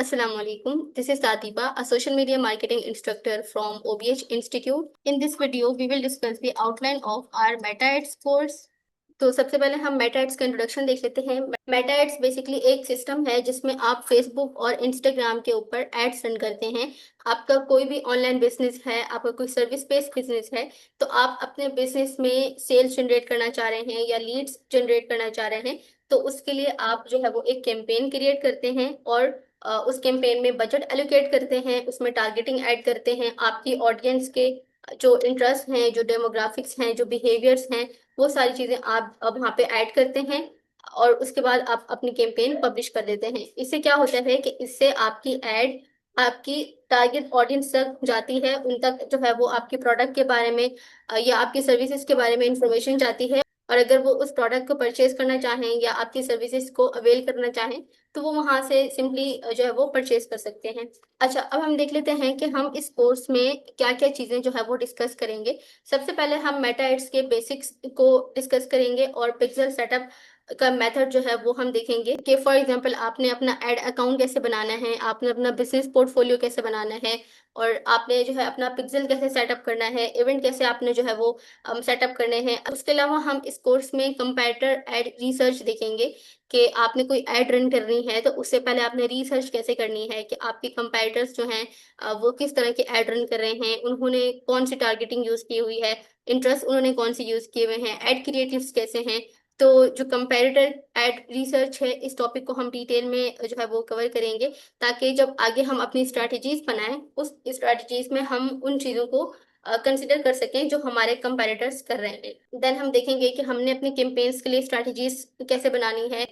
Assalamu alaikum. This is Tatiba, a social media marketing instructor from OBH Institute. In this video, we will discuss the outline of our Meta Ads course. तो सबसे पहले हम Meta ads का introduction देख लेते हैं। Meta ads basically एक system है जिसमें आप फेसबुक और इंस्टाग्राम के ऊपर एड्स रन करते हैं। आपका कोई भी ऑनलाइन बिजनेस है, आपका कोई सर्विस बेस्ड बिजनेस है, तो आप अपने बिजनेस में सेल्स जनरेट करना चाह रहे हैं या लीड्स जनरेट करना चाह रहे हैं, तो उसके लिए आप जो है वो एक कैंपेन क्रिएट करते हैं और उस कैंपेन में बजट एलोकेट करते हैं, उसमें टारगेटिंग ऐड करते हैं। आपकी ऑडियंस के जो इंटरेस्ट हैं, जो डेमोग्राफिक्स हैं, जो बिहेवियर्स हैं, वो सारी चीजें आप अब वहाँ पे ऐड करते हैं और उसके बाद आप अपनी कैंपेन पब्लिश कर देते हैं। इससे क्या होता है कि इससे आपकी एड आपकी टारगेट ऑडियंस तक जाती है, उन तक जो है वो आपके प्रोडक्ट के बारे में या आपकी सर्विसेज के बारे में इंफॉर्मेशन जाती है। और अगर वो उस प्रोडक्ट को परचेज करना चाहें या आपकी सर्विसेज को अवेल करना चाहें, तो वो वहां से सिंपली जो है वो परचेज कर सकते हैं। अच्छा, अब हम देख लेते हैं कि हम इस कोर्स में क्या क्या चीजें जो है वो डिस्कस करेंगे। सबसे पहले हम मेटा एड्स के बेसिक्स को डिस्कस करेंगे और पिक्सल सेटअप का मेथड जो है वो हम देखेंगे कि फॉर एग्जांपल आपने अपना एड अकाउंट कैसे बनाना है, आपने अपना बिजनेस पोर्टफोलियो कैसे बनाना है, और आपने जो है अपना पिक्सल कैसे सेटअप करना है, इवेंट कैसे आपने जो है वो सेटअप करने हैं। उसके अलावा हम इस कोर्स में कंपैरेटर एड रिसर्च देखेंगे कि आपने कोई एड रन करनी है तो उससे पहले आपने रिसर्च कैसे करनी है कि आपके कंपैरेटर्स जो हैं वो किस तरह के एड रन कर रहे हैं, उन्होंने कौन सी टारगेटिंग यूज की हुई है, इंटरेस्ट उन्होंने कौन सी यूज किए हुए हैं, एड क्रिएटिव्स कैसे हैं। तो जो कंपैरेटर एड रिसर्च है, इस टॉपिक को हम डिटेल में जो है वो कवर करेंगे, ताकि जब आगे हम अपनी स्ट्रैटेजीज बनाएं, उस स्ट्रैटेजीज में हम उन चीजों को कंसिडर कर सकें जो हमारे कंपैरेटर्स कर रहे हैं। देन हम देखेंगे कि हमने अपने कैंपेन्स के लिए स्ट्रैटेजीज कैसे बनानी है,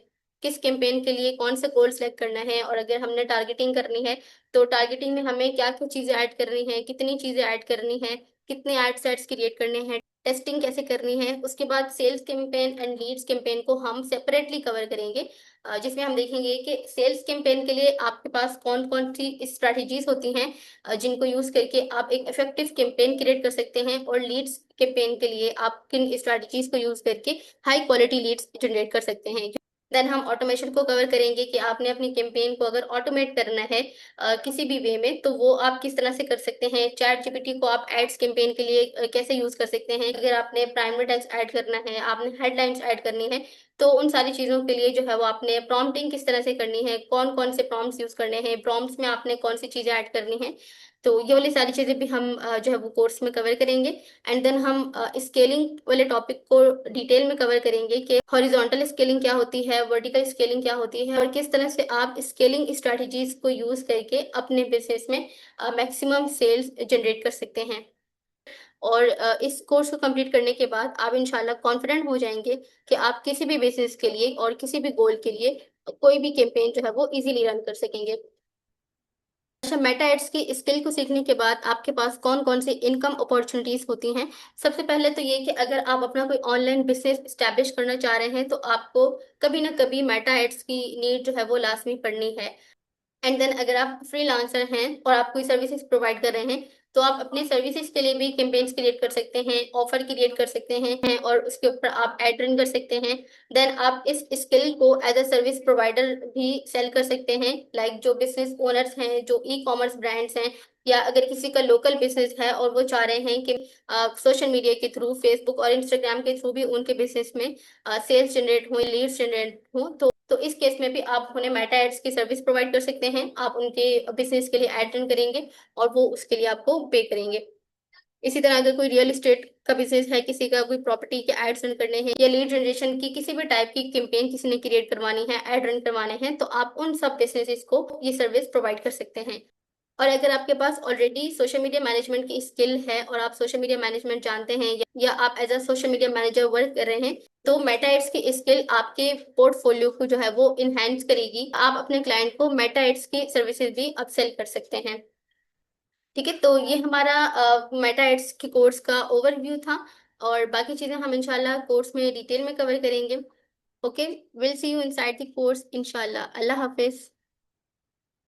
किस कैंपेन के लिए कौन सा गोल सेलेक्ट करना है, और अगर हमने टारगेटिंग करनी है तो टारगेटिंग में हमें क्या क्या चीजें ऐड करनी है, कितनी चीजें ऐड करनी है, कितने एड सेट्स क्रिएट करने हैं, टेस्टिंग कैसे करनी है। उसके बाद sales campaign and leads campaign को हम सेपरेटली कवर करेंगे, जिसमें हम देखेंगे कि सेल्स कैंपेन के लिए आपके पास कौन कौन सी स्ट्रैटेजीज होती हैं जिनको यूज करके आप एक इफेक्टिव कैंपेन क्रिएट कर सकते हैं, और लीड्स कैंपेन के लिए आप किन स्ट्रैटेजीज को यूज करके हाई क्वालिटी लीड्स जनरेट कर सकते हैं। देन हम ऑटोमेशन को कवर करेंगे कि आपने अपनी कैंपेन को अगर ऑटोमेट करना है किसी भी वे में, तो वो आप किस तरह से कर सकते हैं। चैट जीपीटी को आप एड्स कैंपेन के लिए कैसे यूज कर सकते हैं। अगर आपने प्राइमरी टेक्स्ट ऐड करना है, आपने हेडलाइंस ऐड करनी है, तो उन सारी चीजों के लिए जो है वो आपने प्रॉम्प्टिंग किस तरह से करनी है, कौन कौन से प्रॉम्प्ट्स यूज करने हैं, प्रॉम्प्ट्स में आपने कौन सी चीजें ऐड करनी है। तो ये वाली सारी चीजें भी हम जो है वो कोर्स में कवर करेंगे। एंड देन हम स्केलिंग वाले टॉपिक को डिटेल में कवर करेंगे कि हॉरिजॉन्टल स्केलिंग क्या होती है, वर्टिकल स्केलिंग क्या होती है, और किस तरह से आप स्केलिंग स्ट्रैटेजीज को यूज करके अपने बिजनेस में मैक्सिमम सेल्स जनरेट कर सकते हैं। और इस कोर्स को कंप्लीट करने के बाद आप इंशाल्लाह कॉन्फिडेंट हो जाएंगे कि आप किसी भी बिजनेस के लिए और किसी भी गोल के लिए कोई भी कैंपेन जो है वो इजीली रन कर सकेंगे। अच्छा, मेटा एड्स की स्किल को सीखने के बाद आपके पास कौन कौन सी इनकम अपॉर्चुनिटीज होती हैं। सबसे पहले तो ये कि अगर आप अपना कोई ऑनलाइन बिजनेस स्टैब्लिश करना चाह रहे हैं, तो आपको कभी ना कभी मेटा एड्स की नीड जो है वो लाजमी पड़नी है। एंड देन अगर आप फ्रीलांसर हैं और आप कोई सर्विसेज प्रोवाइड कर रहे हैं, तो आप अपने सर्विसेज के लिए भी कैंपेन्स क्रिएट कर सकते हैं, ऑफर क्रिएट कर सकते हैं और उसके ऊपर आप एड रन कर सकते हैं। देन आप इस स्किल को एज अ सर्विस प्रोवाइडर भी सेल कर सकते हैं। लाइक जो बिजनेस ओनर्स हैं, जो ई कॉमर्स ब्रांड्स हैं, या अगर किसी का लोकल बिजनेस है और वो चाह रहे हैं कि सोशल मीडिया के थ्रू, फेसबुक और इंस्टाग्राम के थ्रू भी उनके बिजनेस में सेल्स जनरेट हो, लीड्स जनरेट हो, तो इस केस में भी आप उन्हें मेटा एड्स की सर्विस प्रोवाइड कर सकते हैं। आप उनके बिजनेस के लिए एड रन करेंगे और वो उसके लिए आपको पे करेंगे। इसी तरह अगर कोई रियल एस्टेट का बिजनेस है, किसी का कोई प्रॉपर्टी के एड्स रन करने हैं, या लीड जनरेशन की किसी भी टाइप की कैंपेन किसी ने क्रिएट करवानी है, एड रन करवाने हैं, तो आप उन सब बिजनेसेस को ये सर्विस प्रोवाइड कर सकते हैं। और अगर आपके पास ऑलरेडी सोशल मीडिया मैनेजमेंट की स्किल है और आप सोशल मीडिया मैनेजमेंट जानते हैं, या आप as a social media manager work कर रहे हैं, तो मेटा एड्स की स्किल आपके पोर्टफोलियो को जो है वो इनहेंस करेगी। आप अपने क्लाइंट को मेटा एड्स की सर्विसेज भी अपसेल कर सकते हैं। ठीक है, तो ये हमारा मेटा एड्स के कोर्स का ओवरव्यू था, और बाकी चीजें हम इंशाल्लाह कोर्स में डिटेल में कवर करेंगे। Okay, will see you inside the course इंशाल्लाह। अल्लाह हाफिज।